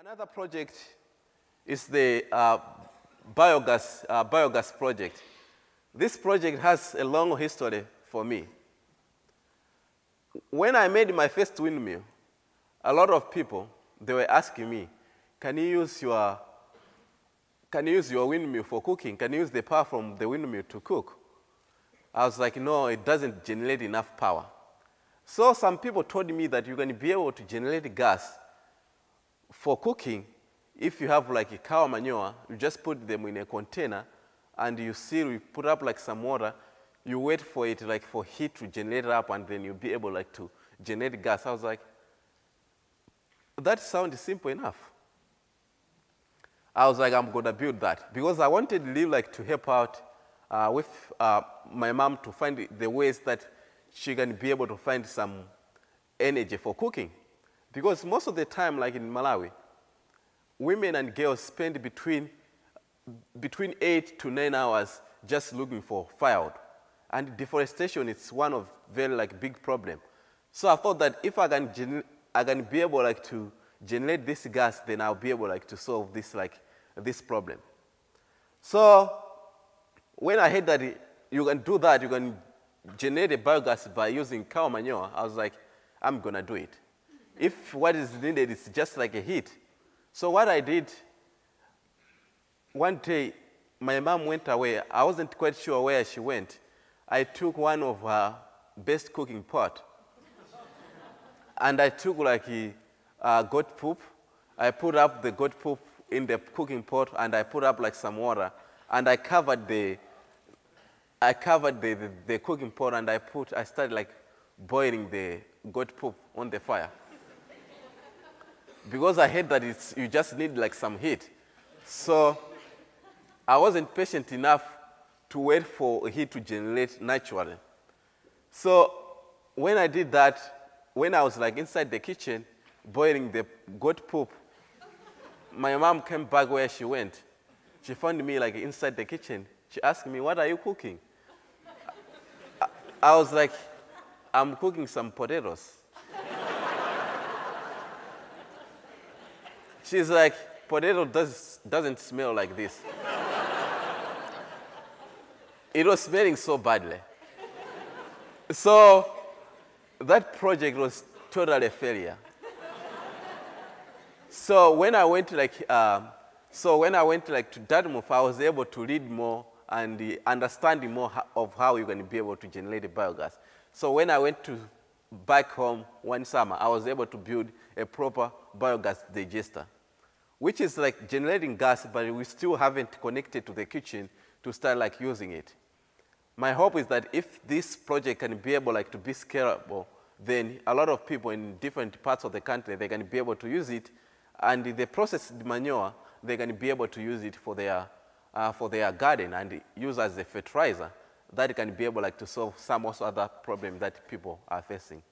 Another project is the biogas project. This project has a long history for me. When I made my first windmill, a lot of people, they were asking me, can you use your windmill for cooking? Can you use the power from the windmill to cook? I was like, no, it doesn't generate enough power. So some people told me that you're going to be able to generate gas for cooking. If you have like a cow manure, you just put them in a container and you put up like some water, you wait for it like for heat to generate up and then you'll be able like to generate gas. I was like, that sounds simple enough. I was like, I'm going to build that because I wanted Liv like to help out with my mom to find the ways that she can be able to find some energy for cooking. Because most of the time, like in Malawi, women and girls spend between 8 to 9 hours just looking for firewood. And deforestation is one of very like big problem. So I thought that if I can be able like to generate this gas, then I'll be able like to solve this problem. So when I heard that you can do that, you can generate a biogas by using cow manure, I was like, I'm gonna do it. If what is needed is just like a heat. So what I did, one day my mom went away. I wasn't quite sure where she went. I took one of her best cooking pot and I took like goat poop. I put up the goat poop in the cooking pot and I put up like some water and I covered the cooking pot and I started like boiling the goat poop on the fire. Because I heard that you just need like some heat. So I wasn't patient enough to wait for heat to generate naturally. So when I did that, when I was like inside the kitchen boiling the goat poop, my mom came back where she went. She found me like inside the kitchen. She asked me, what are you cooking? I was like, I'm cooking some potatoes. She's like, potato doesn't smell like this. It was smelling so badly. So that project was totally a failure. So when I went to Dartmouth, I was able to read more and understand more of how you're going to be able to generate a biogas. So when I went back home one summer, I was able to build a proper biogas digester, which is like generating gas, but we still haven't connected to the kitchen to start like using it. My hope is that if this project can be able like to be scalable, then a lot of people in different parts of the country, they can be able to use it, and the processed manure, they can be able to use it for their garden and use as a fertilizer that can be able like to solve some also other problems that people are facing.